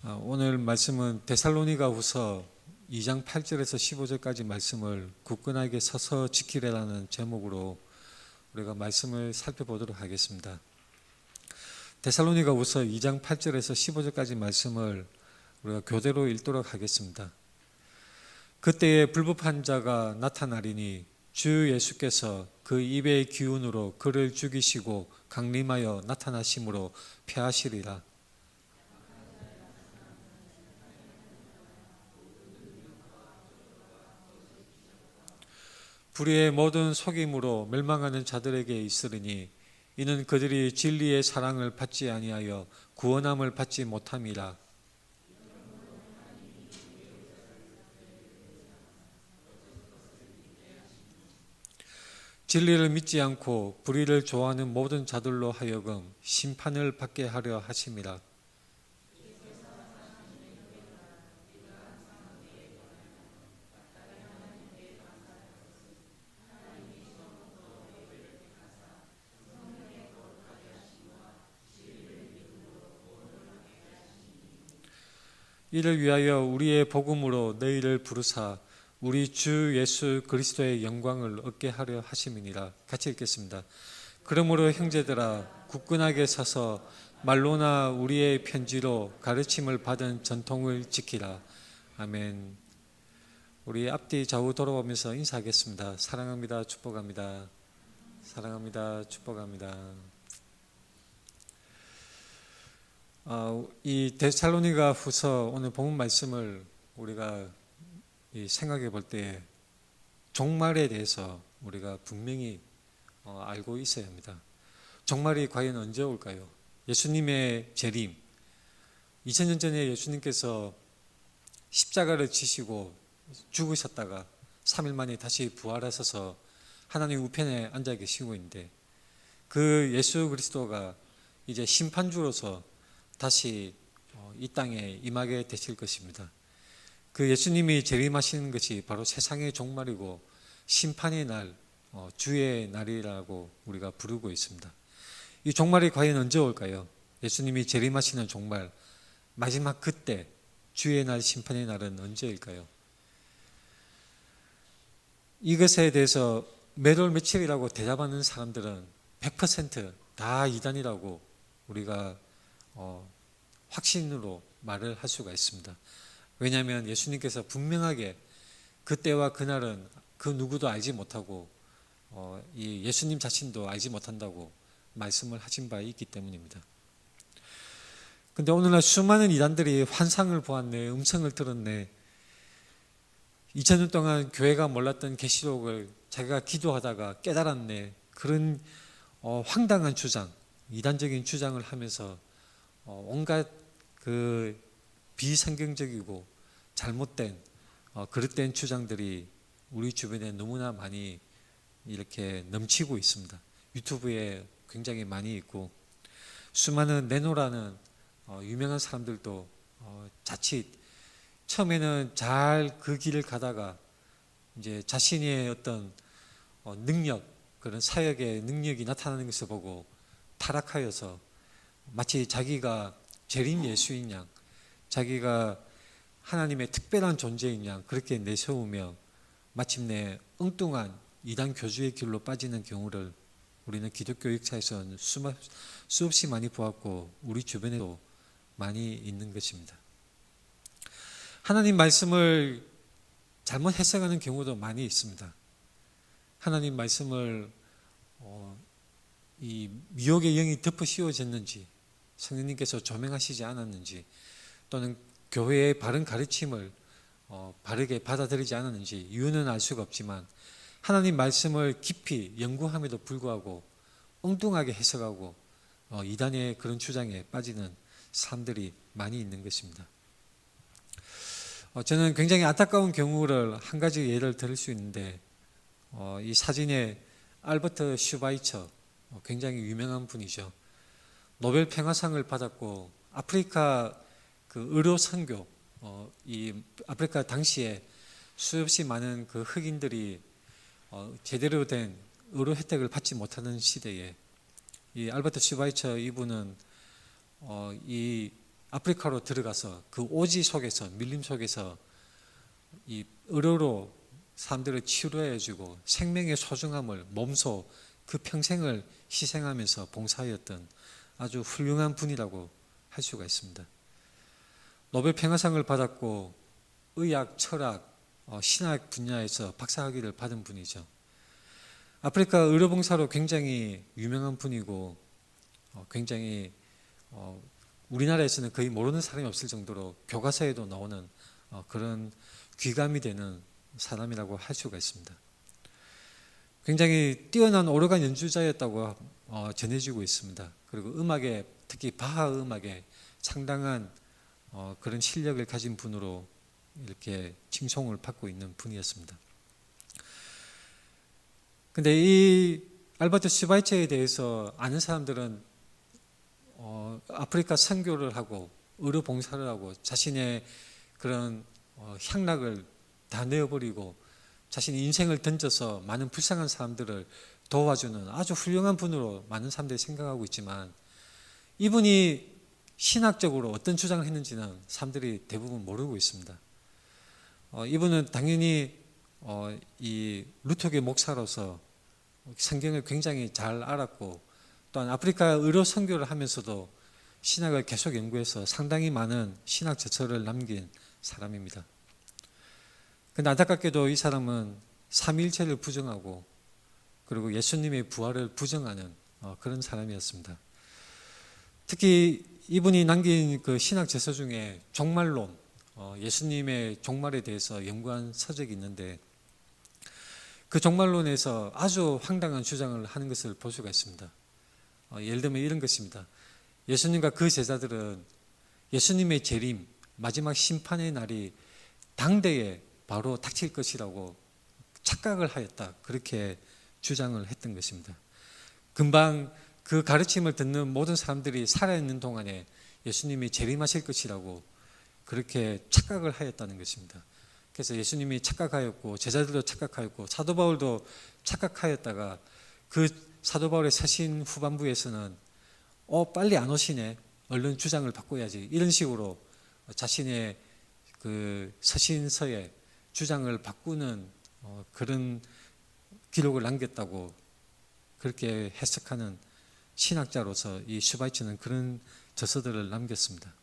오늘 말씀은 데살로니가후서 2장 8절에서 15절까지 말씀을 굳건하게 서서 지키래라는 제목으로 우리가 말씀을 살펴보도록 하겠습니다. 데살로니가후서 2장 8절에서 15절까지 말씀을 우리가 교대로 읽도록 하겠습니다. 그때에 불법한 자가 나타나리니 주 예수께서 그 입의 기운으로 그를 죽이시고 강림하여 나타나심으로 패하시리라. 불의의 모든 속임으로 멸망하는 자들에게 있으리니 이는 그들이 진리의 사랑을 받지 아니하여 구원함을 받지 못함이라. 진리를 믿지 않고 불의를 좋아하는 모든 자들로 하여금 심판을 받게 하려 하심이라. 이를 위하여 우리의 복음으로 너희를 부르사 우리 주 예수 그리스도의 영광을 얻게 하려 하심이니라. 같이 읽겠습니다. 그러므로 형제들아 굳건하게 서서 말로나 우리의 편지로 가르침을 받은 전통을 지키라. 아멘. 우리 앞뒤 좌우 돌아보면서 인사하겠습니다. 사랑합니다. 축복합니다. 사랑합니다. 축복합니다. 이 데살로니가 후서 오늘 본문 말씀을 우리가 생각해 볼 때 종말에 대해서 우리가 분명히 알고 있어야 합니다. 종말이 과연 언제 올까요? 예수님의 재림, 2000년 전에 예수님께서 십자가를 지시고 죽으셨다가 3일 만에 다시 부활하셔서 하나님 우편에 앉아 계시고 있는데 그 예수 그리스도가 이제 심판주로서 다시 이 땅에 임하게 되실 것입니다. 그 예수님이 재림하시는 것이 바로 세상의 종말이고 심판의 날, 주의 날이라고 우리가 부르고 있습니다. 이 종말이 과연 언제 올까요? 예수님이 재림하시는 종말, 마지막 그때 주의 날, 심판의 날은 언제일까요? 이것에 대해서 몇월 며칠이라고 대답하는 사람들은 100% 이단이라고 우리가 확신으로 말을 할 수가 있습니다. 왜냐하면 예수님께서 분명하게 그때와 그날은 그 누구도 알지 못하고 이 예수님 자신도 알지 못한다고 말씀을 하신 바 있기 때문입니다. 그런데 오늘날 수많은 이단들이 환상을 보았네, 음성을 들었네, 2000년 동안 교회가 몰랐던 계시록을 자기가 기도하다가 깨달았네, 그런 황당한 주장, 이단적인 주장을 하면서 온갖 그 비성경적이고 잘못된 그릇된 주장들이 우리 주변에 너무나 많이 이렇게 넘치고 있습니다. 유튜브에 굉장히 많이 있고 수많은 네노라는 유명한 사람들도 자칫 처음에는 잘 그 길을 가다가 이제 자신의 어떤 능력, 그런 사역의 능력이 나타나는 것을 보고 타락하여서 마치 자기가 재림 예수인 양, 자기가 하나님의 특별한 존재인 양 그렇게 내세우며 마침내 엉뚱한 이단 교주의 길로 빠지는 경우를 우리는 기독교 역사에서는 수없이 많이 보았고 우리 주변에도 많이 있는 것입니다. 하나님 말씀을 잘못 해석하는 경우도 많이 있습니다. 하나님 말씀을 이 미혹의 영이 덮어 씌워졌는지, 성령님께서 조명하시지 않았는지, 또는 교회의 바른 가르침을 바르게 받아들이지 않았는지 이유는 알 수가 없지만 하나님 말씀을 깊이 연구함에도 불구하고 엉뚱하게 해석하고 이단의 그런 주장에 빠지는 사람들이 많이 있는 것입니다. 저는 굉장히 안타까운 경우를 한 가지 예를 들을 수 있는데 이 사진에 알버트 슈바이처, 굉장히 유명한 분이죠. 노벨 평화상을 받았고 아프리카 그 의료 선교, 이 아프리카 당시에 수없이 많은 그 흑인들이 제대로 된 의료 혜택을 받지 못하는 시대에 이 알버트 슈바이처 이분은 이 아프리카로 들어가서 그 오지 속에서 밀림 속에서 이 의료로 사람들을 치료해 주고 생명의 소중함을 몸소 그 평생을 희생하면서 봉사하였던 아주 훌륭한 분이라고 할 수가 있습니다. 노벨 평화상을 받았고 의학, 철학, 신학 분야에서 박사학위를 받은 분이죠. 아프리카 의료봉사로 굉장히 유명한 분이고 굉장히 우리나라에서는 거의 모르는 사람이 없을 정도로 교과서에도 나오는 그런 귀감이 되는 사람이라고 할 수가 있습니다. 굉장히 뛰어난 오르간 연주자였다고 전해지고 있습니다. 그리고 음악에, 특히 바하 음악에 상당한 그런 실력을 가진 분으로 이렇게 칭송을 받고 있는 분이었습니다. 근데 이 알버트 슈바이처에 대해서 아는 사람들은 아프리카 선교를 하고 의료 봉사를 하고 자신의 그런 향락을 다 내어버리고 자신의 인생을 던져서 많은 불쌍한 사람들을 도와주는 아주 훌륭한 분으로 많은 사람들이 생각하고 있지만, 이분이 신학적으로 어떤 주장을 했는지는 사람들이 대부분 모르고 있습니다. 이분은 당연히 이 루터교 목사로서 성경을 굉장히 잘 알았고, 또한 아프리카 의료 선교를 하면서도 신학을 계속 연구해서 상당히 많은 신학 저서를 남긴 사람입니다. 근데 안타깝게도 이 사람은 삼위일체를 부정하고 그리고 예수님의 부활을 부정하는 그런 사람이었습니다. 특히 이분이 남긴 그 신학 저서 중에 종말론, 예수님의 종말에 대해서 연구한 서적이 있는데, 그 종말론에서 아주 황당한 주장을 하는 것을 볼 수가 있습니다. 예를 들면 이런 것입니다. 예수님과 그 제자들은 예수님의 재림, 마지막 심판의 날이 당대에 바로 닥칠 것이라고 착각을 하였다, 그렇게 주장을 했던 것입니다. 금방 그 가르침을 듣는 모든 사람들이 살아있는 동안에 예수님이 재림하실 것이라고 그렇게 착각을 하였다는 것입니다. 그래서 예수님이 착각하였고 제자들도 착각하였고 사도 바울도 착각하였다가 그 사도 바울의 서신 후반부에서는 빨리 안 오시네, 얼른 주장을 바꿔야지, 이런 식으로 자신의 그 서신서에 주장을 바꾸는 그런 기록을 남겼다고 그렇게 해석하는 신학자로서 이 슈바이처는 그런 저서들을 남겼습니다.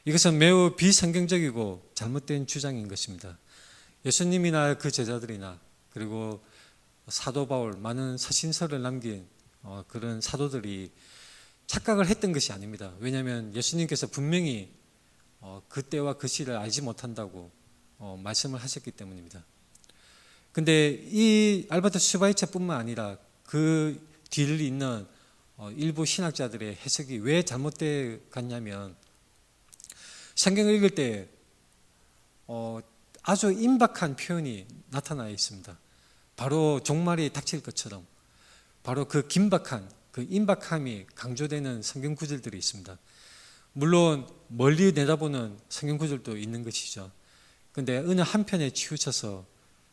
이것은 매우 비성경적이고 잘못된 주장인 것입니다. 예수님이나 그 제자들이나 그리고 사도 바울, 많은 서신서를 남긴 그런 사도들이 착각을 했던 것이 아닙니다. 왜냐하면 예수님께서 분명히 그때와 그 시를 알지 못한다고 말씀을 하셨기 때문입니다. 근데 이 알버트 슈바이처뿐만 아니라 그 뒤를 잇는 일부 신학자들의 해석이 왜 잘못되어 갔냐면, 성경을 읽을 때 아주 임박한 표현이 나타나 있습니다. 바로 종말이 닥칠 것처럼 바로 그 긴박한, 그 임박함이 강조되는 성경 구절들이 있습니다. 물론 멀리 내다보는 성경 구절도 있는 것이죠. 그런데 어느 한편에 치우쳐서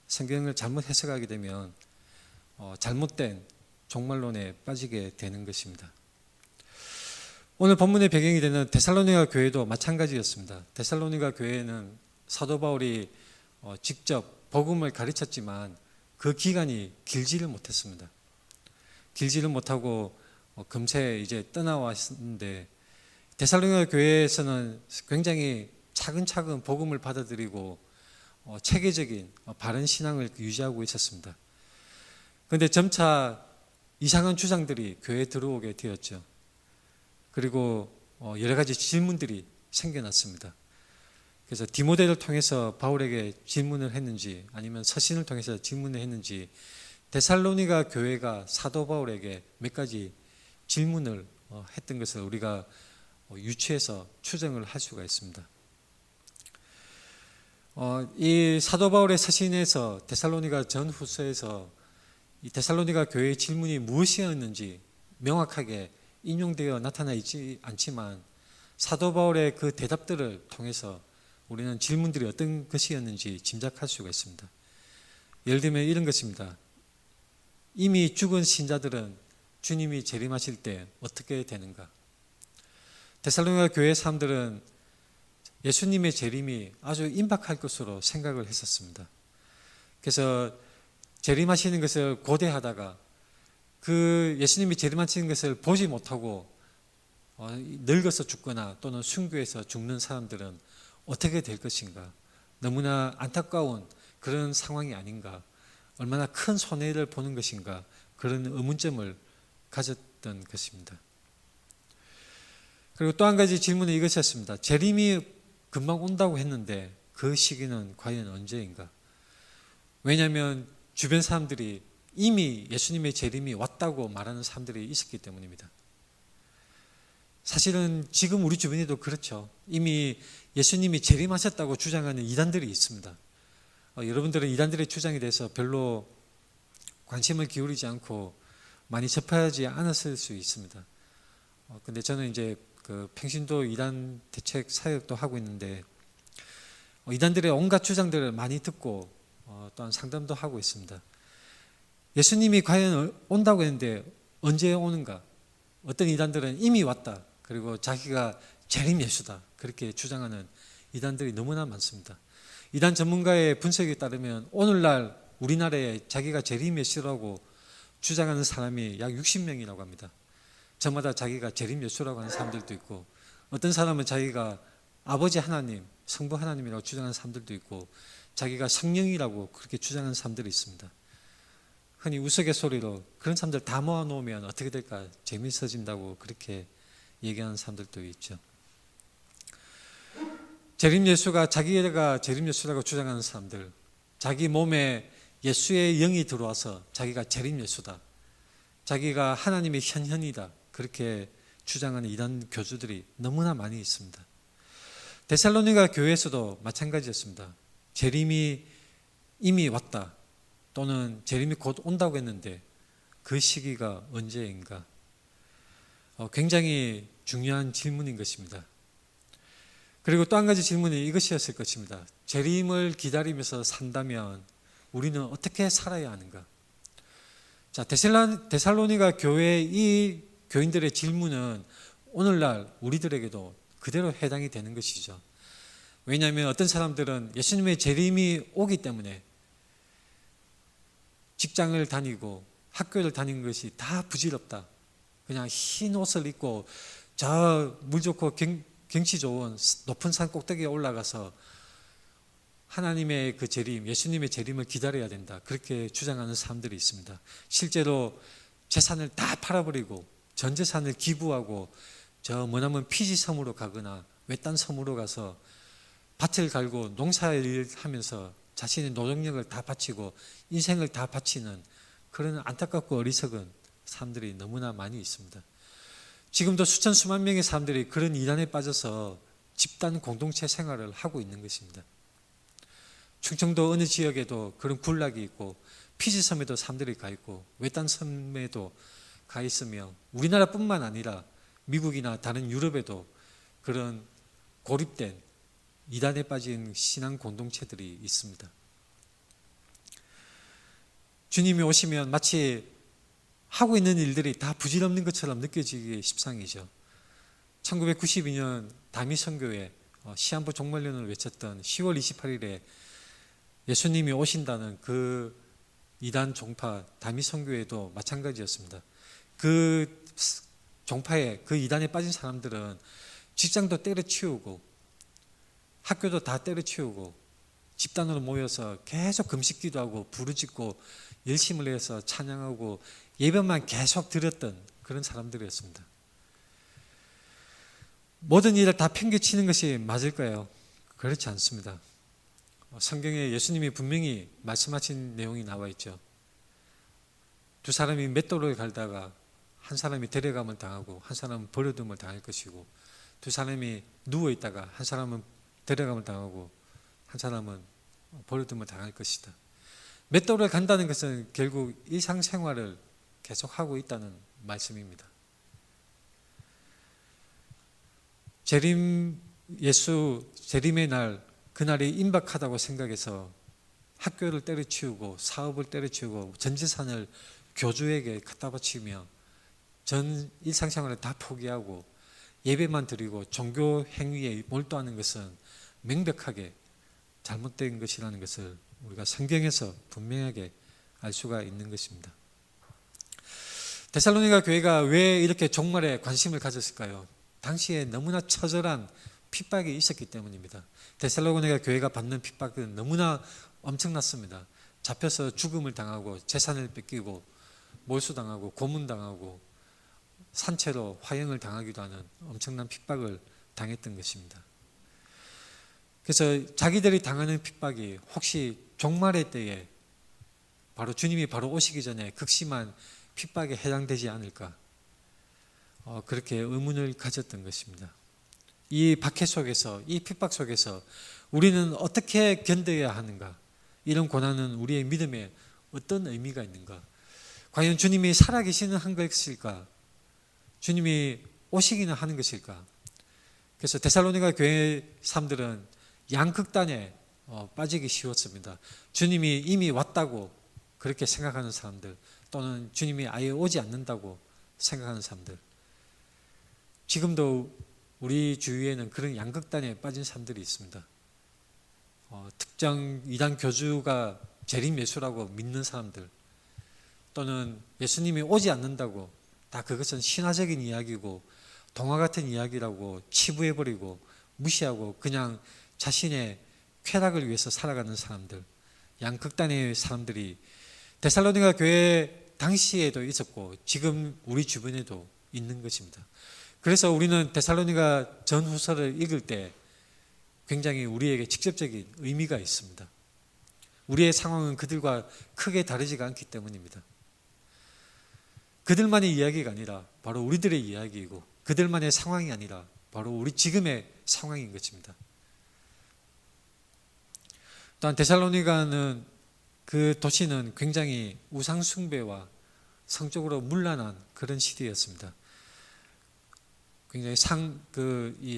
성경을 잘못 해석하게 되면 잘못된 종말론에 빠지게 되는 것입니다. 오늘 본문의 배경이 되는 데살로니가 교회도 마찬가지였습니다. 데살로니가 교회는 사도 바울이 직접 복음을 가르쳤지만 그 기간이 길지를 못했습니다. 길지를 못하고 금세 이제 떠나왔는데, 데살로니가 교회에서는 굉장히 차근차근 복음을 받아들이고 체계적인 바른 신앙을 유지하고 있었습니다. 그런데 점차 이상한 주장들이 교회에 들어오게 되었죠. 그리고 여러 가지 질문들이 생겨났습니다. 그래서 디모데를 통해서 바울에게 질문을 했는지 아니면 서신을 통해서 질문을 했는지 데살로니가 교회가 사도 바울에게 몇 가지 질문을 했던 것을 우리가 유추해서 추정을 할 수가 있습니다. 이 사도 바울의 서신에서 데살로니가 전후서에서 이 데살로니가 교회의 질문이 무엇이었는지 명확하게 인용되어 나타나 있지 않지만, 사도 바울의 그 대답들을 통해서 우리는 질문들이 어떤 것이었는지 짐작할 수가 있습니다. 예를 들면 이런 것입니다. 이미 죽은 신자들은 주님이 재림하실 때 어떻게 되는가? 데살로니가 교회 사람들은 예수님의 재림이 아주 임박할 것으로 생각을 했었습니다. 그래서 재림하시는 것을 고대하다가 그 예수님이 재림하시는 것을 보지 못하고 늙어서 죽거나 또는 순교해서 죽는 사람들은 어떻게 될 것인가, 너무나 안타까운 그런 상황이 아닌가, 얼마나 큰 손해를 보는 것인가, 그런 의문점을 가졌던 것입니다. 그리고 또 한 가지 질문은 이것이었습니다. 재림이 금방 온다고 했는데 그 시기는 과연 언제인가? 왜냐하면 주변 사람들이 이미 예수님의 재림이 왔다고 말하는 사람들이 있었기 때문입니다. 사실은 지금 우리 주변에도 그렇죠. 이미 예수님이 재림하셨다고 주장하는 이단들이 있습니다. 여러분들은 이단들의 주장에 대해서 별로 관심을 기울이지 않고 많이 접하지 않았을 수 있습니다. 근데 저는 이제 그 평신도 이단 대책 사역도 하고 있는데 이단들의 온갖 주장들을 많이 듣고 또한 상담도 하고 있습니다. 예수님이 과연 온다고 했는데 언제 오는가? 어떤 이단들은 이미 왔다. 그리고 자기가 재림 예수다. 그렇게 주장하는 이단들이 너무나 많습니다. 이단 전문가의 분석에 따르면 오늘날 우리나라에 자기가 재림 예수라고 주장하는 사람이 약 60명이라고 합니다. 저마다 자기가 재림 예수라고 하는 사람들도 있고, 어떤 사람은 자기가 아버지 하나님, 성부 하나님이라고 주장하는 사람들도 있고, 자기가 성령이라고 그렇게 주장하는 사람들이 있습니다. 흔히 우스갯소리로 그런 사람들 다 모아놓으면 어떻게 될까? 재밌어진다고 그렇게 얘기하는 사람들도 있죠. 재림 예수가 자기가 재림 예수라고 주장하는 사람들, 자기 몸에 예수의 영이 들어와서 자기가 재림 예수다, 자기가 하나님의 현현이다, 그렇게 주장하는 이단 교주들이 너무나 많이 있습니다. 데살로니가 교회에서도 마찬가지였습니다. 재림이 이미 왔다, 또는 재림이 곧 온다고 했는데 그 시기가 언제인가? 굉장히 중요한 질문인 것입니다. 그리고 또 한 가지 질문이 이것이었을 것입니다. 재림을 기다리면서 산다면 우리는 어떻게 살아야 하는가? 자, 데살로니가 교회의 이 교인들의 질문은 오늘날 우리들에게도 그대로 해당이 되는 것이죠. 왜냐하면 어떤 사람들은 예수님의 재림이 오기 때문에 직장을 다니고 학교를 다니는 것이 다 부질없다. 그냥 흰 옷을 입고 저 물 좋고 경치 좋은 높은 산 꼭대기에 올라가서 하나님의 그 재림, 예수님의 재림을 기다려야 된다. 그렇게 주장하는 사람들이 있습니다. 실제로 재산을 다 팔아버리고 전 재산을 기부하고 저 머나먼 피지 섬으로 가거나 외딴 섬으로 가서 밭을 갈고 농사일 하면서 자신의 노동력을 다 바치고 인생을 다 바치는 그런 안타깝고 어리석은 사람들이 너무나 많이 있습니다. 지금도 수천 수만 명의 사람들이 그런 이단에 빠져서 집단 공동체 생활을 하고 있는 것입니다. 충청도 어느 지역에도 그런 군락이 있고 피지섬에도 사람들이 가 있고 외딴 섬에도 가 있으며 우리나라뿐만 아니라 미국이나 다른 유럽에도 그런 고립된 이단에 빠진 신앙 공동체들이 있습니다. 주님이 오시면 마치 하고 있는 일들이 다 부질없는 것처럼 느껴지기 십상이죠. 1992년 다미선교회 시한부 종말론을 외쳤던 10월 28일에 예수님이 오신다는 그 이단 종파 다미선교회도 마찬가지였습니다. 그 종파에 그 이단에 빠진 사람들은 직장도 때려치우고 학교도 다 때려치우고 집단으로 모여서 계속 금식 기도하고 부르짖고 열심을 해서 찬양하고 예배만 계속 드렸던 그런 사람들이었습니다. 모든 일을 다 팽개치는 것이 맞을까요? 그렇지 않습니다. 성경에 예수님이 분명히 말씀하신 내용이 나와 있죠. 두 사람이 맷돌을 갈다가 한 사람이 데려감을 당하고 한 사람은 버려둠을 당할 것이고, 두 사람이 누워 있다가 한 사람은 데려감을 당하고 한 사람은 버려둠을 당할 것이다. 맷돌을 간다는 것은 결국 일상생활을 계속하고 있다는 말씀입니다. 예수 재림의 날, 그날이 임박하다고 생각해서 학교를 때려치우고 사업을 때려치우고 전 재산을 교주에게 갖다 바치며 전 일상생활을 다 포기하고 예배만 드리고 종교 행위에 몰두하는 것은 명백하게 잘못된 것이라는 것을 우리가 성경에서 분명하게 알 수가 있는 것입니다. 데살로니가 교회가 왜 이렇게 종말에 관심을 가졌을까요? 당시에 너무나 처절한 핍박이 있었기 때문입니다. 데살로니가 교회가 받는 핍박은 너무나 엄청났습니다. 잡혀서 죽음을 당하고 재산을 뺏기고 몰수당하고 고문당하고 산채로 화형을 당하기도 하는 엄청난 핍박을 당했던 것입니다. 그래서 자기들이 당하는 핍박이 혹시 종말의 때에 바로 주님이 바로 오시기 전에 극심한 핍박에 해당되지 않을까, 그렇게 의문을 가졌던 것입니다. 이 박해 속에서, 이 핍박 속에서 우리는 어떻게 견뎌야 하는가? 이런 고난은 우리의 믿음에 어떤 의미가 있는가? 과연 주님이 살아계시는 한 것일까? 주님이 오시기는 하는 것일까? 그래서 데살로니가 교회 사람들은 양극단에 빠지기 쉬웠습니다. 주님이 이미 왔다고 그렇게 생각하는 사람들, 또는 주님이 아예 오지 않는다고 생각하는 사람들. 지금도 우리 주위에는 그런 양극단에 빠진 사람들이 있습니다. 특정 이단 교주가 재림 예수라고 믿는 사람들, 또는 예수님이 오지 않는다고 다 그것은 신화적인 이야기고 동화 같은 이야기라고 치부해버리고 무시하고 그냥 자신의 쾌락을 위해서 살아가는 사람들, 양극단의 사람들이 데살로니가 교회 당시에도 있었고 지금 우리 주변에도 있는 것입니다. 그래서 우리는 데살로니가 전후서를 읽을 때 굉장히 우리에게 직접적인 의미가 있습니다. 우리의 상황은 그들과 크게 다르지가 않기 때문입니다. 그들만의 이야기가 아니라 바로 우리들의 이야기이고, 그들만의 상황이 아니라 바로 우리 지금의 상황인 것입니다. 또한 데살로니가는, 그 도시는 굉장히 우상 숭배와 성적으로 문란한 그런 시대였습니다. 굉장히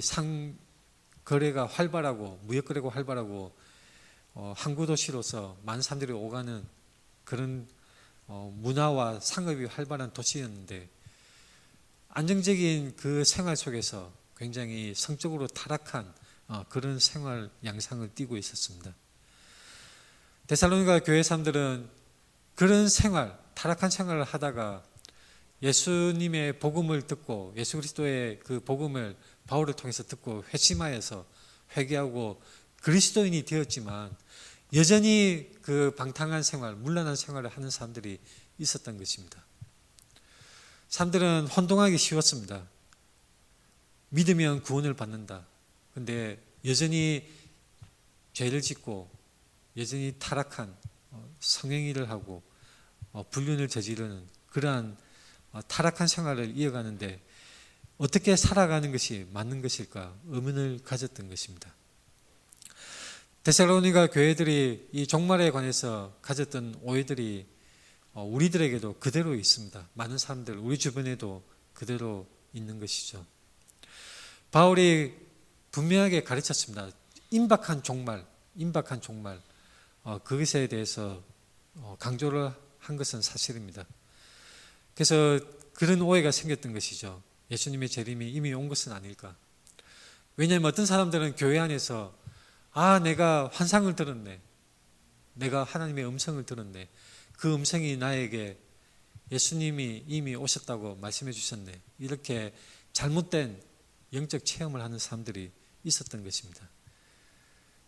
상거래가 활발하고 무역 거래가 활발하고 항구 도시로서 많은 사람들이 오가는 그런 문화와 상업이 활발한 도시였는데, 안정적인 그 생활 속에서 굉장히 성적으로 타락한 그런 생활 양상을 띠고 있었습니다. 데살로니가 교회 사람들은 그런 생활, 타락한 생활을 하다가 예수님의 복음을 듣고, 예수 그리스도의 그 복음을 바울을 통해서 듣고 회심하여서 회개하고 그리스도인이 되었지만 여전히 그 방탕한 생활, 문란한 생활을 하는 사람들이 있었던 것입니다. 사람들은 혼동하기 쉬웠습니다. 믿으면 구원을 받는다. 근데 여전히 죄를 짓고 여전히 타락한 성행위를 하고 불륜을 저지르는 그러한 타락한 생활을 이어가는데 어떻게 살아가는 것이 맞는 것일까 의문을 가졌던 것입니다. 데살로니가 교회들이 이 종말에 관해서 가졌던 오해들이 우리들에게도 그대로 있습니다. 많은 사람들, 우리 주변에도 그대로 있는 것이죠. 바울이 분명하게 가르쳤습니다. 임박한 종말, 그것에 대해서 강조를 한 것은 사실입니다. 그래서 그런 오해가 생겼던 것이죠. 예수님의 재림이 이미 온 것은 아닐까. 왜냐하면 어떤 사람들은 교회 안에서 내가 환상을 들었네, 내가 하나님의 음성을 들었네, 그 음성이 나에게 예수님이 이미 오셨다고 말씀해 주셨네, 이렇게 잘못된 영적 체험을 하는 사람들이 있었던 것입니다.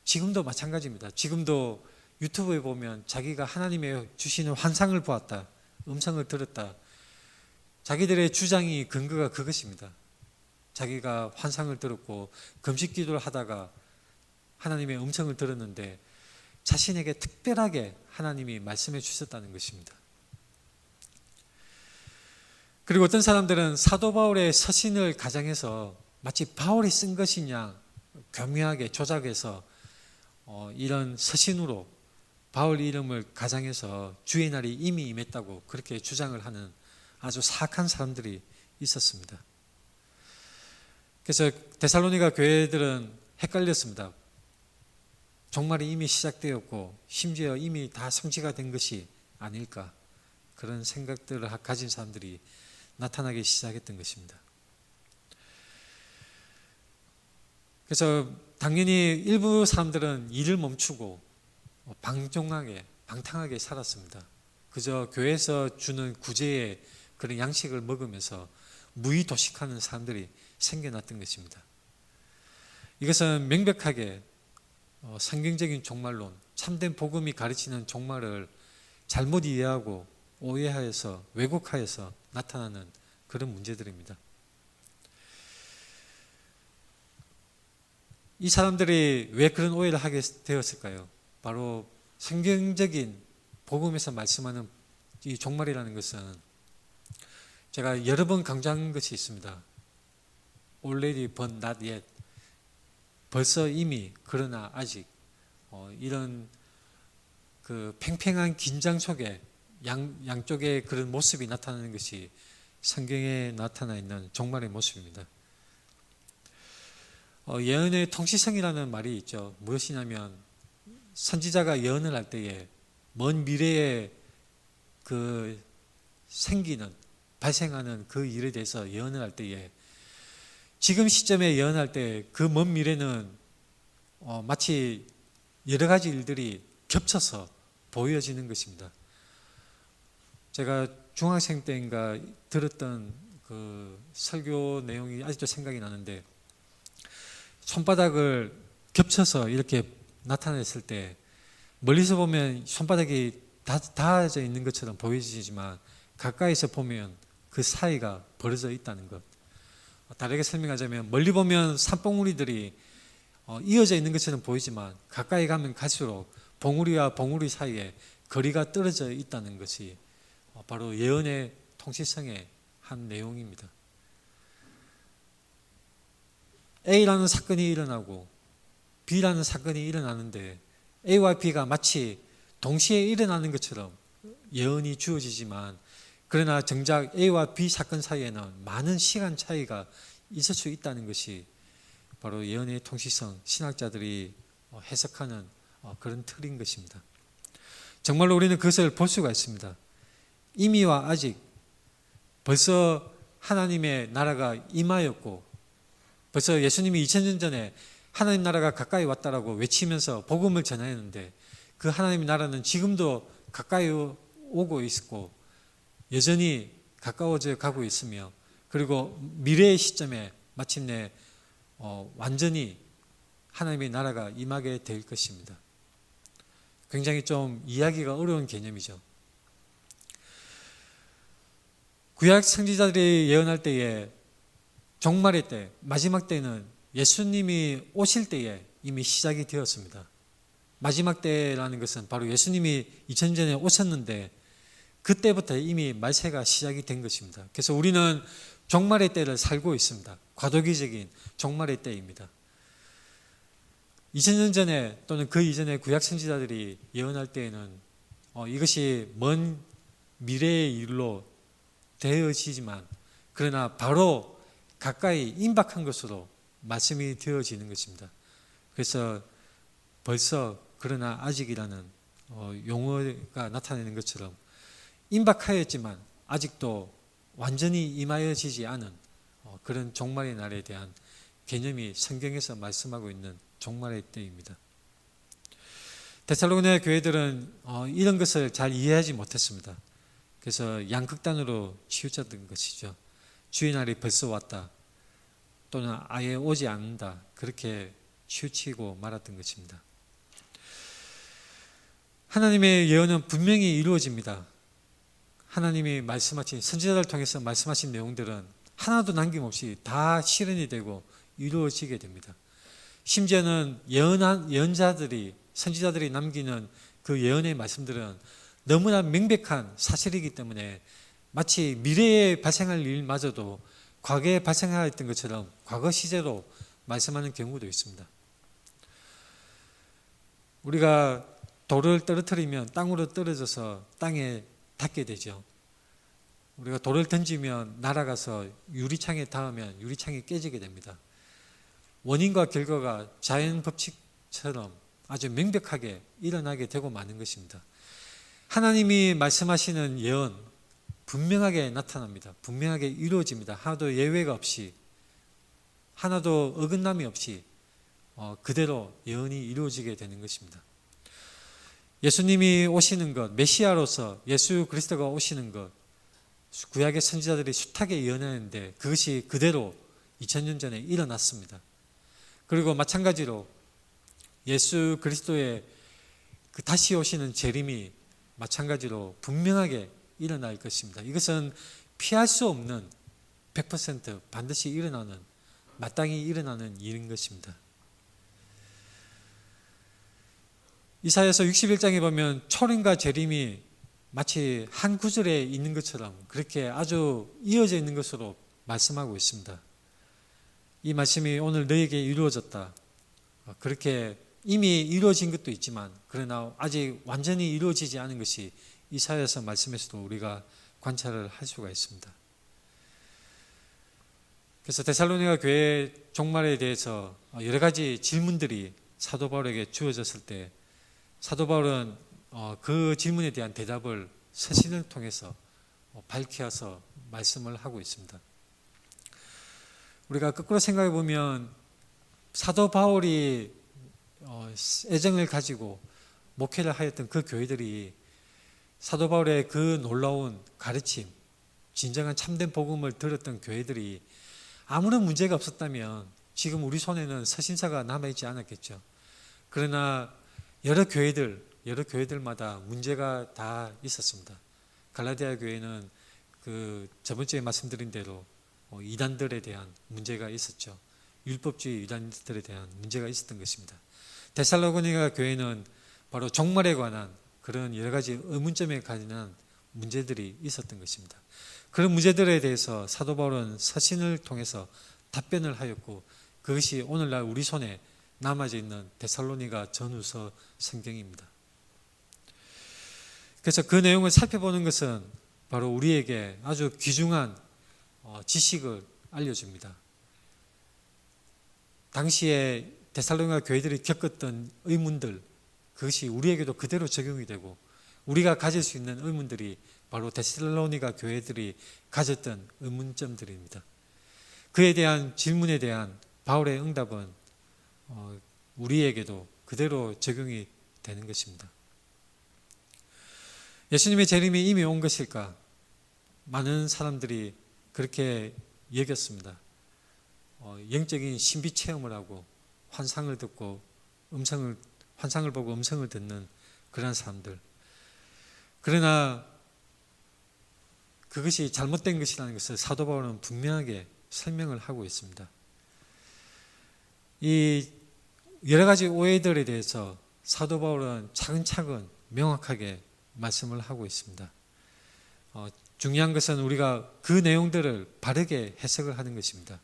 지금도 마찬가지입니다. 지금도 유튜브에 보면 자기가 하나님의 주시는 환상을 보았다, 음성을 들었다, 자기들의 주장이 근거가 그것입니다. 자기가 환상을 들었고 금식 기도를 하다가 하나님의 음성을 들었는데 자신에게 특별하게 하나님이 말씀해 주셨다는 것입니다. 그리고 어떤 사람들은 사도 바울의 서신을 가장해서 마치 바울이 쓴 것이냐 교묘하게 조작해서 이런 서신으로 바울 이름을 가장해서 주의 날이 이미 임했다고 그렇게 주장을 하는 아주 사악한 사람들이 있었습니다. 그래서 데살로니가 교회들은 헷갈렸습니다. 종말이 이미 시작되었고 심지어 이미 다 성취가 된 것이 아닐까, 그런 생각들을 가진 사람들이 나타나기 시작했던 것입니다. 그래서 당연히 일부 사람들은 일을 멈추고 방탕하게 살았습니다. 그저 교회에서 주는 구제의 그런 양식을 먹으면서 무의도식하는 사람들이 생겨났던 것입니다. 이것은 명백하게 성경적인 종말론, 참된 복음이 가르치는 종말을 잘못 이해하고 오해하여서 왜곡하여서 나타나는 그런 문제들입니다. 이 사람들이 왜 그런 오해를 하게 되었을까요? 바로 성경적인 복음에서 말씀하는 이 종말이라는 것은 제가 여러 번 강조한 것이 있습니다. Already but not yet. 벌써 이미 그러나 아직 이런 그 팽팽한 긴장 속에 양쪽의 그런 모습이 나타나는 것이 성경에 나타나 있는 종말의 모습입니다. 예언의 통시성이라는 말이 있죠. 무엇이냐면 선지자가 예언을 할 때에 먼 미래에 그 발생하는 그 일에 대해서 예언을 할 때에 지금 시점에 예언할 때 그 먼 미래는 마치 여러 가지 일들이 겹쳐서 보여지는 것입니다. 제가 중학생 때인가 들었던 그 설교 내용이 아직도 생각이 나는데 손바닥을 겹쳐서 이렇게 나타냈을 때 멀리서 보면 손바닥이 닿아져 있는 것처럼 보여지지만 가까이서 보면 그 사이가 벌어져 있다는 것. 다르게 설명하자면 멀리 보면 산봉우리들이 이어져 있는 것처럼 보이지만 가까이 가면 갈수록 봉우리와 봉우리 사이에 거리가 떨어져 있다는 것이 바로 예언의 통시성의 한 내용입니다. A라는 사건이 일어나고 B라는 사건이 일어나는데 A와 B가 마치 동시에 일어나는 것처럼 예언이 주어지지만 그러나 정작 A와 B 사건 사이에는 많은 시간 차이가 있을 수 있다는 것이 바로 예언의 통시성, 신학자들이 해석하는 그런 틀인 것입니다. 정말로 우리는 그것을 볼 수가 있습니다. 이미와 아직 벌써 하나님의 나라가 임하였고 벌써 예수님이 2000년 전에 하나님 나라가 가까이 왔다라고 외치면서 복음을 전하였는데 그 하나님의 나라는 지금도 가까이 오고 있고 여전히 가까워져 가고 있으며 그리고 미래의 시점에 마침내 완전히 하나님의 나라가 임하게 될 것입니다. 굉장히 좀 이해하기가 어려운 개념이죠. 구약 선지자들이 예언할 때에 종말의 때, 마지막 때는 예수님이 오실 때에 이미 시작이 되었습니다. 마지막 때라는 것은 바로 예수님이 2000년 전에 오셨는데 그때부터 이미 말세가 시작이 된 것입니다. 그래서 우리는 종말의 때를 살고 있습니다. 과도기적인 종말의 때입니다. 2000년 전에 또는 그 이전에 구약 선지자들이 예언할 때에는 이것이 먼 미래의 일로 되어지지만 그러나 바로 가까이 임박한 것으로 말씀이 되어지는 것입니다. 그래서 벌써 그러나 아직이라는 용어가 나타내는 것처럼 임박하였지만 아직도 완전히 임하여지지 않은 그런 종말의 날에 대한 개념이 성경에서 말씀하고 있는 종말의 때입니다. 데살로니가 교회들은 이런 것을 잘 이해하지 못했습니다. 그래서 양극단으로 치우쳤던 것이죠. 주의 날이 벌써 왔다 또는 아예 오지 않는다 그렇게 치우치고 말았던 것입니다. 하나님의 예언은 분명히 이루어집니다. 하나님이 말씀하신 선지자를 통해서 말씀하신 내용들은 하나도 남김없이 다 실현이 되고 이루어지게 됩니다. 심지어는 예언자들이 선지자들이 남기는 그 예언의 말씀들은 너무나 명백한 사실이기 때문에 마치 미래에 발생할 일마저도 과거에 발생하였던 것처럼 과거 시제로 말씀하는 경우도 있습니다. 우리가 돌을 떨어뜨리면 땅으로 떨어져서 땅에 닿게 되죠. 우리가 돌을 던지면 날아가서 유리창에 닿으면 유리창이 깨지게 됩니다. 원인과 결과가 자연 법칙처럼 아주 명백하게 일어나게 되고 마는 것입니다. 하나님이 말씀하시는 예언 분명하게 나타납니다. 분명하게 이루어집니다. 하나도 예외가 없이 하나도 어긋남이 없이 그대로 예언이 이루어지게 되는 것입니다. 예수님이 오시는 것, 메시아로서 예수 그리스도가 오시는 것, 구약의 선지자들이 숱하게 예언했는데 그것이 그대로 2000년 전에 일어났습니다. 그리고 마찬가지로 예수 그리스도의 그 다시 오시는 재림이 마찬가지로 분명하게 일어날 것입니다. 이것은 피할 수 없는 100% 반드시 일어나는, 마땅히 일어나는 일인 것입니다. 이사야서 61장에 보면 초림과 재림이 마치 한 구절에 있는 것처럼 그렇게 아주 이어져 있는 것으로 말씀하고 있습니다. 이 말씀이 오늘 너에게 이루어졌다. 그렇게 이미 이루어진 것도 있지만 그러나 아직 완전히 이루어지지 않은 것이 이사야서 말씀에서도 우리가 관찰을 할 수가 있습니다. 그래서 데살로니가 교회 종말에 대해서 여러 가지 질문들이 사도 바울에게 주어졌을 때 사도 바울은 그 질문에 대한 대답을 서신을 통해서 밝혀서 말씀을 하고 있습니다. 우리가 거꾸로 생각해 보면 사도 바울이 애정을 가지고 목회를 하였던 그 교회들이 사도 바울의 그 놀라운 가르침, 진정한 참된 복음을 들었던 교회들이 아무런 문제가 없었다면 지금 우리 손에는 서신서가 남아있지 않았겠죠. 그러나 여러 교회들마다 문제가 다 있었습니다. 갈라디아 교회는 그 저번주에 말씀드린 대로 이단들에 대한 문제가 있었죠. 율법주의 이단들에 대한 문제가 있었던 것입니다. 데살로니가 교회는 바로 종말에 관한 그런 여러 가지 의문점에 관한 문제들이 있었던 것입니다. 그런 문제들에 대해서 사도 바울은 서신을 통해서 답변을 하였고 그것이 오늘날 우리 손에 남아져 있는 데살로니가 전후서 성경입니다. 그래서 그 내용을 살펴보는 것은 바로 우리에게 아주 귀중한 지식을 알려줍니다. 당시에 데살로니가 교회들이 겪었던 의문들, 그것이 우리에게도 그대로 적용이 되고 우리가 가질 수 있는 의문들이 바로 데살로니가 교회들이 가졌던 의문점들입니다. 그에 대한 질문에 대한 바울의 응답은 우리에게도 그대로 적용이 되는 것입니다. 예수님의 재림이 이미 온 것일까? 많은 사람들이 그렇게 여겼습니다. 영적인 신비 체험을 하고 환상을 듣고 환상을 보고 음성을 듣는 그런 사람들. 그러나 그것이 잘못된 것이라는 것을 사도 바울은 분명하게 설명을 하고 있습니다. 이 여러 가지 오해들에 대해서 사도 바울은 차근차근 명확하게 말씀을 하고 있습니다. 중요한 것은 우리가 그 내용들을 바르게 해석을 하는 것입니다.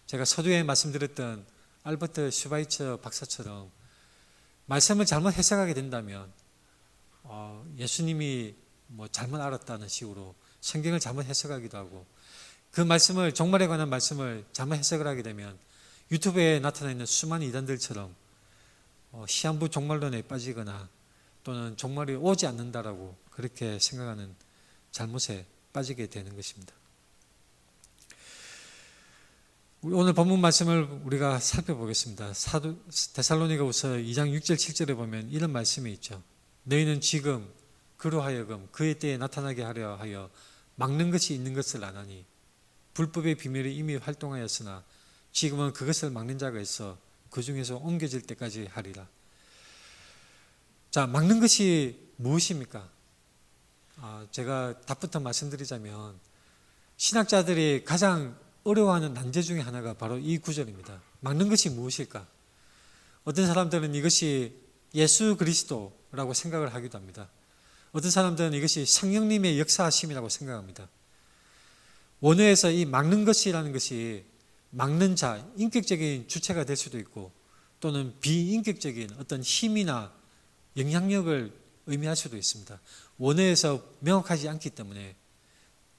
제가 서두에 말씀드렸던 알버트 슈바이처 박사처럼 말씀을 잘못 해석하게 된다면 예수님이 잘못 알았다는 식으로 성경을 잘못 해석하기도 하고 그 말씀을 종말에 관한 말씀을 잘못 해석을 하게 되면 유튜브에 나타나 있는 수많은 이단들처럼 시한부 종말론에 빠지거나 또는 종말이 오지 않는다라고 그렇게 생각하는 잘못에 빠지게 되는 것입니다. 오늘 본문 말씀을 우리가 살펴보겠습니다. 데살로니가후서 2장 6절 7절에 보면 이런 말씀이 있죠. 너희는 지금 그로 하여금 그의 때에 나타나게 하려 하여 막는 것이 있는 것을 아나니 불법의 비밀이 이미 활동하였으나 지금은 그것을 막는 자가 있어 그 중에서 옮겨질 때까지 하리라. 자, 막는 것이 무엇입니까? 제가 답부터 말씀드리자면 신학자들이 가장 어려워하는 난제 중에 하나가 바로 이 구절입니다. 막는 것이 무엇일까? 어떤 사람들은 이것이 예수 그리스도라고 생각을 하기도 합니다. 어떤 사람들은 이것이 성령님의 역사하심이라고 생각합니다. 원어에서 이 막는 것이라는 것이 막는 자, 인격적인 주체가 될 수도 있고 또는 비인격적인 어떤 힘이나 영향력을 의미할 수도 있습니다. 원어에서 명확하지 않기 때문에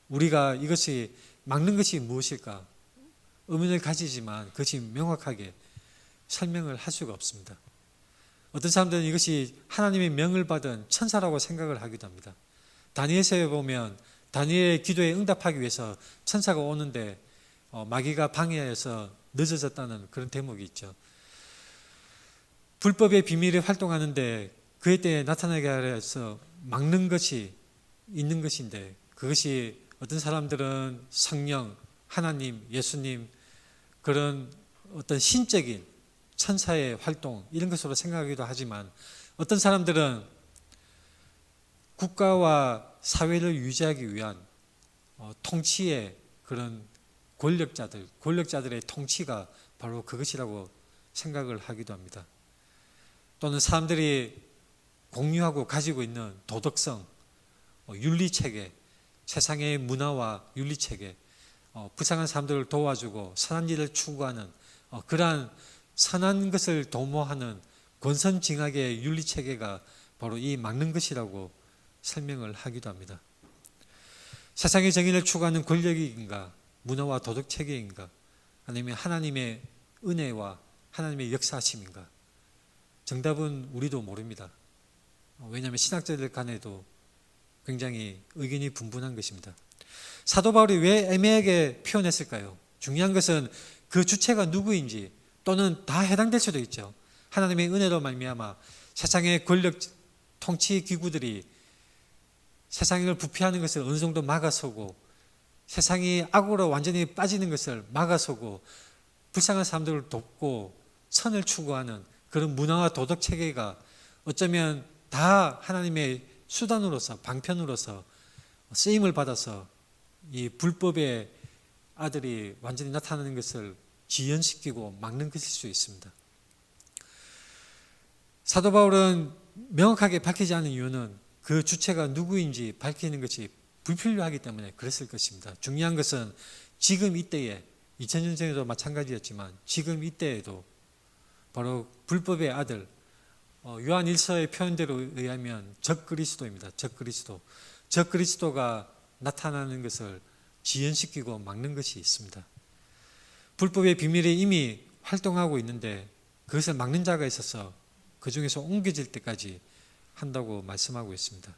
우리가 이것이 막는 것이 무엇일까 의문을 가지지만 그것이 명확하게 설명을 할 수가 없습니다. 어떤 사람들은 이것이 하나님의 명을 받은 천사라고 생각을 하기도 합니다. 다니엘서에 보면 다니엘의 기도에 응답하기 위해서 천사가 오는데 마귀가 방해해서 늦어졌다는 그런 대목이 있죠. 불법의 비밀이 활동하는데 그에 대해 나타나게 하려 해서 막는 것이 있는 것인데, 그것이 어떤 사람들은 성령, 하나님, 예수님, 그런 어떤 신적인 천사의 활동 이런 것으로 생각하기도 하지만, 어떤 사람들은 국가와 사회를 유지하기 위한 통치의 그런 권력자들의 통치가 바로 그것이라고 생각을 하기도 합니다. 또는 사람들이 공유하고 가지고 있는 도덕성, 윤리체계, 세상의 문화와 윤리체계, 불쌍한 사람들을 도와주고 선한 일을 추구하는 그러한 선한 것을 도모하는 권선징악의 윤리체계가 바로 이 막는 것이라고 설명을 하기도 합니다. 세상의 정의를 추구하는 권력인가, 문화와 도덕체계인가, 아니면 하나님의 은혜와 하나님의 역사하심인가? 정답은 우리도 모릅니다. 왜냐하면 신학자들 간에도 굉장히 의견이 분분한 것입니다. 사도 바울이 왜 애매하게 표현했을까요? 중요한 것은 그 주체가 누구인지, 또는 다 해당될 수도 있죠. 하나님의 은혜로 말미암아 세상의 권력 통치 기구들이 세상을 부패하는 것을 어느 정도 막아서고, 세상이 악으로 완전히 빠지는 것을 막아서고, 불쌍한 사람들을 돕고 선을 추구하는 그런 문화와 도덕 체계가 어쩌면 다 하나님의 수단으로서, 방편으로서 쓰임을 받아서 이 불법의 아들이 완전히 나타나는 것을 지연시키고 막는 것일 수 있습니다. 사도 바울은 명확하게 밝히지 않은 이유는 그 주체가 누구인지 밝히는 것이 불필요하기 때문에 그랬을 것입니다. 중요한 것은 지금 이때에, 2000년 전에도 마찬가지였지만 지금 이때에도 바로 불법의 아들, 요한 1서의 표현대로 의하면 적그리스도입니다. 적그리스도가 나타나는 것을 지연시키고 막는 것이 있습니다. 불법의 비밀이 이미 활동하고 있는데 그것을 막는 자가 있어서 그 중에서 옮겨질 때까지 한다고 말씀하고 있습니다.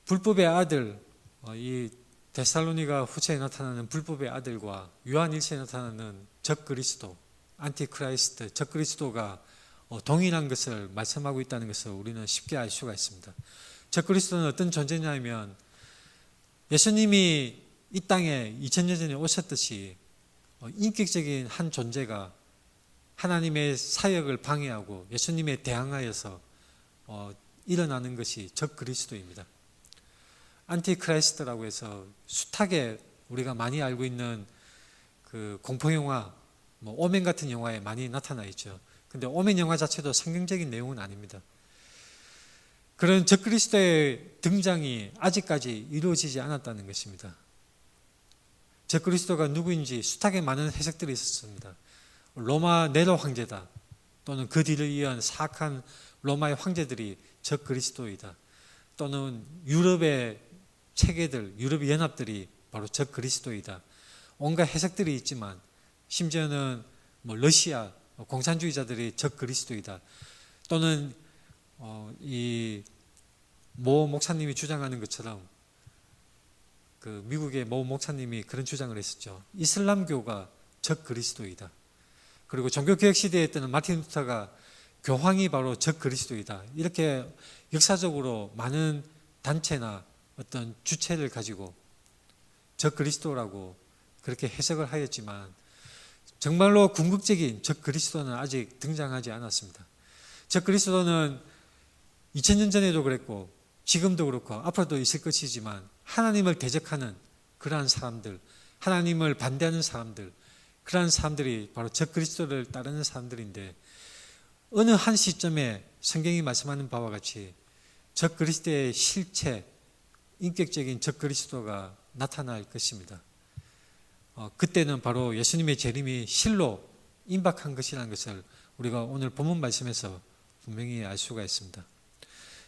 불법의 아들, 이 데살로니가 후서에 나타나는 불법의 아들과 요한 1서에 나타나는 적그리스도, 안티크라이스트, 적그리스도가 동일한 것을 말씀하고 있다는 것을 우리는 쉽게 알 수가 있습니다. 적그리스도는 어떤 존재냐면, 예수님이 이 땅에 2000년 전에 오셨듯이 인격적인 한 존재가 하나님의 사역을 방해하고 예수님에 대항하여서 일어나는 것이 적그리스도입니다. 안티크라이스트라고 해서 숱하게 우리가 많이 알고 있는 그 공포영화, 오멘 같은 영화에 많이 나타나 있죠. 근데 오멘 영화 자체도 성경적인 내용은 아닙니다. 그런 적그리스도의 등장이 아직까지 이루어지지 않았다는 것입니다. 적그리스도가 누구인지 숱하게 많은 해석들이 있었습니다. 로마 네로 황제다, 또는 그 뒤를 이은 사악한 로마의 황제들이 적그리스도이다, 또는 유럽의 체계들, 유럽 연합들이 바로 적그리스도이다. 온갖 해석들이 있지만, 심지어는 러시아 공산주의자들이 적그리스도이다, 또는 이 모 목사님이 주장하는 것처럼 그 미국의 모 목사님이 그런 주장을 했었죠. 이슬람교가 적그리스도이다. 그리고 종교개혁 시대에 때는 마틴 루터가 교황이 바로 적그리스도이다. 이렇게 역사적으로 많은 단체나 어떤 주체를 가지고 적그리스도라고 그렇게 해석을 하였지만, 정말로 궁극적인 적그리스도는 아직 등장하지 않았습니다. 적그리스도는 2000년 전에도 그랬고 지금도 그렇고 앞으로도 있을 것이지만, 하나님을 대적하는 그러한 사람들, 하나님을 반대하는 사람들, 그러한 사람들이 바로 적그리스도를 따르는 사람들인데, 어느 한 시점에 성경이 말씀하는 바와 같이 적그리스도의 실체, 인격적인 적그리스도가 나타날 것입니다. 그때는 바로 예수님의 재림이 실로 임박한 것이라는 것을 우리가 오늘 본문 말씀에서 분명히 알 수가 있습니다.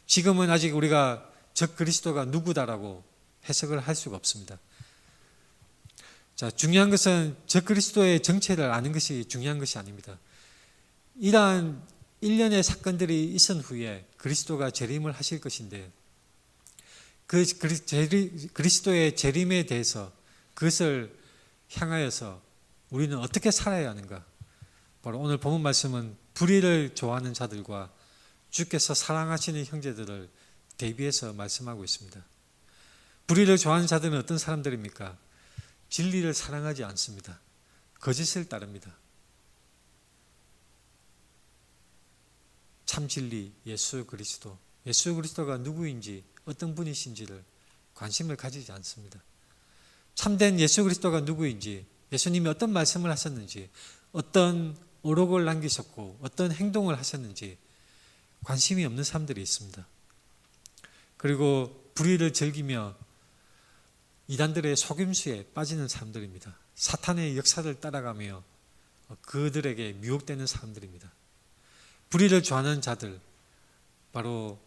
지금은 아직 우리가 적그리스도가 누구다라고 해석을 할 수가 없습니다. 자, 중요한 것은 적그리스도의 정체를 아는 것이 중요한 것이 아닙니다. 이러한 일련의 사건들이 있은 후에 그리스도가 재림을 하실 것인데, 그 그리스도의 재림에 대해서, 그것을 향하여서 우리는 어떻게 살아야 하는가, 바로 오늘 본문 말씀은 불의를 좋아하는 자들과 주께서 사랑하시는 형제들을 대비해서 말씀하고 있습니다. 불의를 좋아하는 자들은 어떤 사람들입니까? 진리를 사랑하지 않습니다. 거짓을 따릅니다. 참 진리 예수 그리스도가 누구인지 어떤 분이신지를 관심을 가지지 않습니다. 참된 예수 그리스도가 누구인지, 예수님이 어떤 말씀을 하셨는지, 어떤 어록을 남기셨고 어떤 행동을 하셨는지 관심이 없는 사람들이 있습니다. 그리고 불의를 즐기며 이단들의 속임수에 빠지는 사람들입니다. 사탄의 역사를 따라가며 그들에게 미혹되는 사람들입니다. 불의를 좋아하는 자들, 바로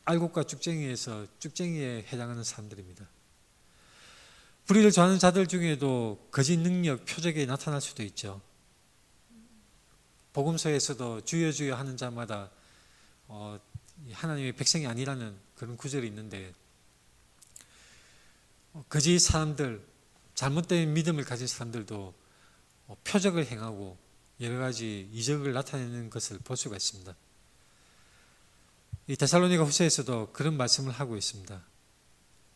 알곡과 쭉쟁이에서 쭉쟁이에 해당하는 사람들입니다. 불의를 좋아하는 자들 중에도 거짓 능력, 표적이 나타날 수도 있죠. 복음서에서도 주여 주여 하는 자마다 하나님의 백성이 아니라는 그런 구절이 있는데, 거짓 사람들, 잘못된 믿음을 가진 사람들도 표적을 행하고 여러 가지 이적을 나타내는 것을 볼 수가 있습니다. 이 데살로니가 후서에서도 그런 말씀을 하고 있습니다.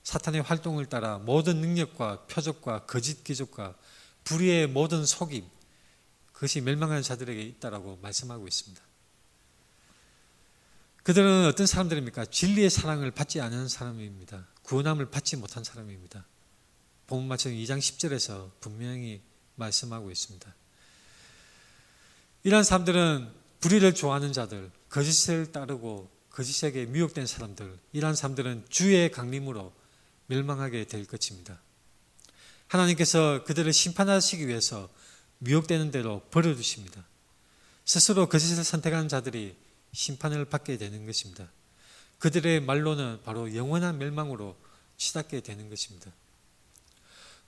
사탄의 활동을 따라 모든 능력과 표적과 거짓 기적과 불의의 모든 속임, 그것이 멸망하는 자들에게 있다라고 말씀하고 있습니다. 그들은 어떤 사람들입니까? 진리의 사랑을 받지 않은 사람입니다. 구원함을 받지 못한 사람입니다. 본문 말씀 2장 10절에서 분명히 말씀하고 있습니다. 이러한 사람들은 불의를 좋아하는 자들, 거짓을 따르고 거짓에게 미혹된 사람들, 이러한 사람들은 주의 강림으로 멸망하게 될 것입니다. 하나님께서 그들을 심판하시기 위해서 미혹되는 대로 버려두십니다. 스스로 거짓을 선택하는 자들이 심판을 받게 되는 것입니다. 그들의 말로는 바로 영원한 멸망으로 치닫게 되는 것입니다.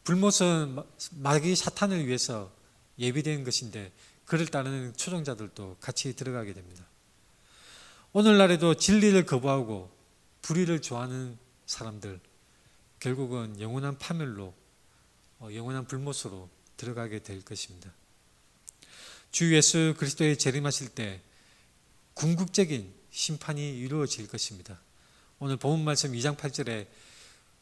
불못은 마귀 사탄을 위해서 예비된 것인데 그를 따르는 초종자들도 같이 들어가게 됩니다. 오늘날에도 진리를 거부하고 불의를 좋아하는 사람들, 결국은 영원한 파멸로, 영원한 불못으로 들어가게 될 것입니다. 주 예수 그리스도의 재림하실 때 궁극적인 심판이 이루어질 것입니다. 오늘 본문 말씀 2장 8절에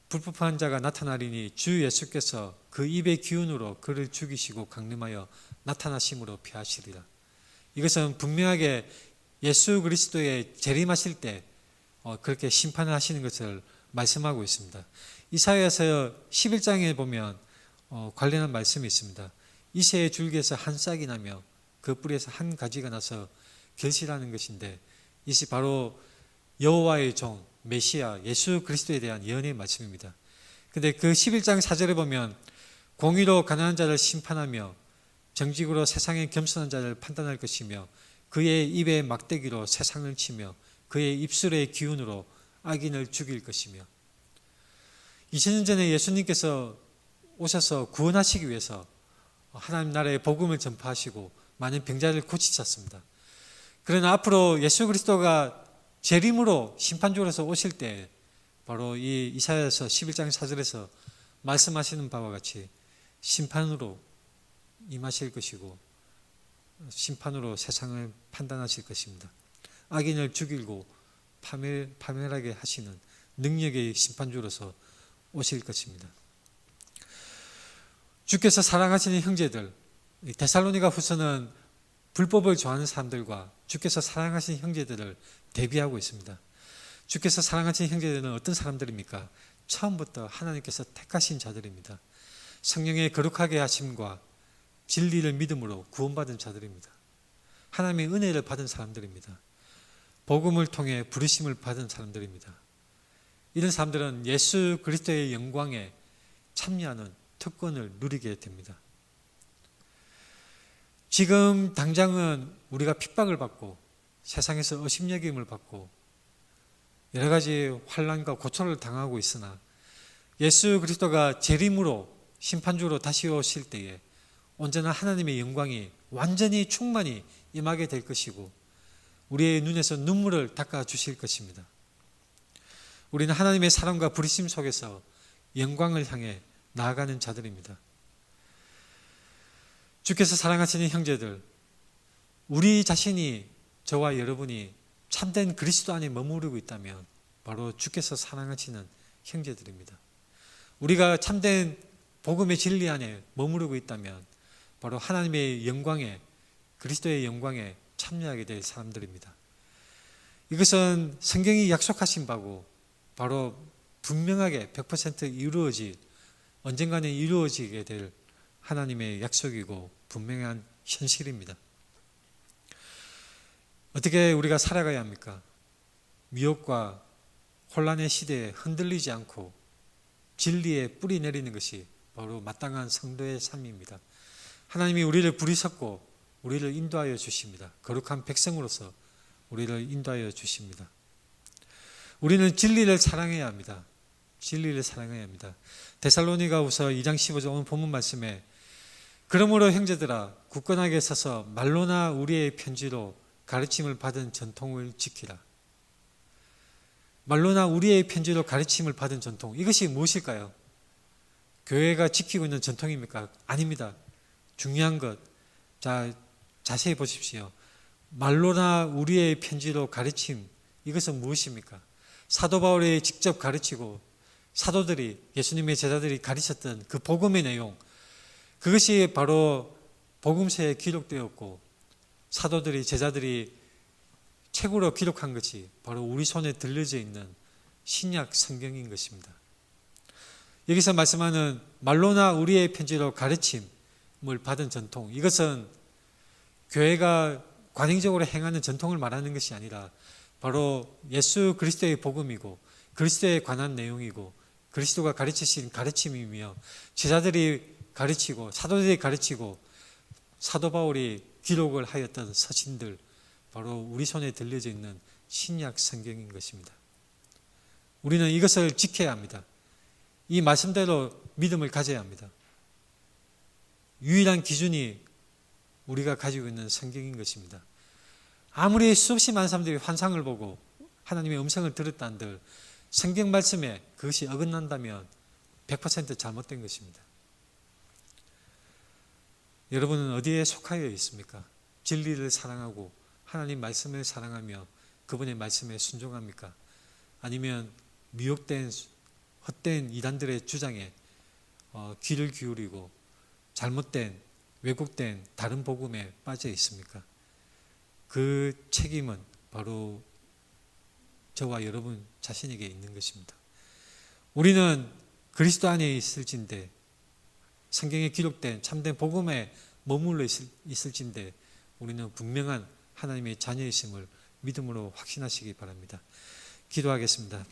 불법한 자가 나타나리니 주 예수께서 그 입의 기운으로 그를 죽이시고 강림하여 나타나심으로 피하시리라. 이것은 분명하게 예수 그리스도의 재림하실 때 그렇게 심판을 하시는 것을 말씀하고 있습니다. 이사야서 11장에 보면 관련한 말씀이 있습니다. 이새의 줄기에서 한 싹이 나며 그 뿌리에서 한 가지가 나서 결실하는 것인데, 이것이 바로 여호와의 종 메시아 예수 그리스도에 대한 예언의 말씀입니다. 그런데 그 11장 4절에 보면 공의로 가난한 자를 심판하며 정직으로 세상에 겸손한 자를 판단할 것이며 그의 입의 막대기로 세상을 치며 그의 입술의 기운으로 악인을 죽일 것이며, 2000년 전에 예수님께서 오셔서 구원하시기 위해서 하나님 나라의 복음을 전파하시고 많은 병자를 고치셨습니다. 그러나 앞으로 예수 그리스도가 재림으로 심판주로서 오실 때 바로 이 이사야서 11장 4절에서 말씀하시는 바와 같이 심판으로 임하실 것이고 심판으로 세상을 판단하실 것입니다. 악인을 죽이고 파멸하게 하시는 능력의 심판주로서 오실 것입니다. 주께서 사랑하시는 형제들, 데살로니가 후서는 불법을 좋아하는 사람들과 주께서 사랑하시는 형제들을 대비하고 있습니다. 주께서 사랑하시는 형제들은 어떤 사람들입니까? 처음부터 하나님께서 택하신 자들입니다. 성령의 거룩하게 하심과 진리를 믿음으로 구원받은 자들입니다. 하나님의 은혜를 받은 사람들입니다. 복음을 통해 부르심을 받은 사람들입니다. 이런 사람들은 예수 그리스도의 영광에 참여하는 특권을 누리게 됩니다. 지금 당장은 우리가 핍박을 받고 세상에서 의심여김을 받고 여러 가지 환난과 고초를 당하고 있으나 예수 그리스도가 재림으로 심판주로 다시 오실 때에 언제나 하나님의 영광이 완전히 충만히 임하게 될 것이고 우리의 눈에서 눈물을 닦아 주실 것입니다. 우리는 하나님의 사랑과 부르심 속에서 영광을 향해 나아가는 자들입니다. 주께서 사랑하시는 형제들, 우리 자신이, 저와 여러분이 참된 그리스도 안에 머무르고 있다면 바로 주께서 사랑하시는 형제들입니다. 우리가 참된 복음의 진리 안에 머무르고 있다면 바로 하나님의 영광에, 그리스도의 영광에 참여하게 될 사람들입니다. 이것은 성경이 약속하신 바고 바로 분명하게 100% 언젠가는 이루어지게 될 하나님의 약속이고 분명한 현실입니다. 어떻게 우리가 살아가야 합니까? 미혹과 혼란의 시대에 흔들리지 않고 진리에 뿌리 내리는 것이 바로 마땅한 성도의 삶입니다. 하나님이 우리를 부르셨고 우리를 인도하여 주십니다. 거룩한 백성으로서 우리를 인도하여 주십니다. 우리는 진리를 사랑해야 합니다. 진리를 사랑해야 합니다. 데살로니가후서 2장 15절 오늘 본문 말씀에 그러므로 형제들아 굳건하게 서서 말로나 우리의 편지로 가르침을 받은 전통을 지키라. 말로나 우리의 편지로 가르침을 받은 전통, 이것이 무엇일까요? 교회가 지키고 있는 전통입니까? 아닙니다. 중요한 것, 자세히 보십시오. 말로나 우리의 편지로 가르침, 이것은 무엇입니까? 사도 바울이 직접 가르치고 사도들이, 예수님의 제자들이 가르쳤던 그 복음의 내용, 그것이 바로 복음서에 기록되었고 사도들이, 제자들이 책으로 기록한 것이 바로 우리 손에 들려져 있는 신약 성경인 것입니다. 여기서 말씀하는 말로나 우리의 편지로 가르침을 받은 전통, 이것은 교회가 관행적으로 행하는 전통을 말하는 것이 아니라 바로 예수 그리스도의 복음이고 그리스도에 관한 내용이고 그리스도가 가르치신 가르침이며 제자들이 가르치고 사도들이 가르치고 사도 바울이 기록을 하였던 서신들, 바로 우리 손에 들려져 있는 신약 성경인 것입니다. 우리는 이것을 지켜야 합니다. 이 말씀대로 믿음을 가져야 합니다. 유일한 기준이 우리가 가지고 있는 성경인 것입니다. 아무리 수없이 많은 사람들이 환상을 보고 하나님의 음성을 들었다 한들 성경 말씀에 그것이 어긋난다면 100% 잘못된 것입니다. 여러분은 어디에 속하여 있습니까? 진리를 사랑하고 하나님 말씀을 사랑하며 그분의 말씀에 순종합니까? 아니면 미혹된 헛된 이단들의 주장에 귀를 기울이고 잘못된 왜곡된 다른 복음에 빠져 있습니까? 그 책임은 바로 저와 여러분 자신에게 있는 것입니다. 우리는 그리스도 안에 있을진데, 성경에 기록된 참된 복음에 머물러 있을진데 우리는 분명한 하나님의 자녀이심을 믿음으로 확신하시기 바랍니다. 기도하겠습니다.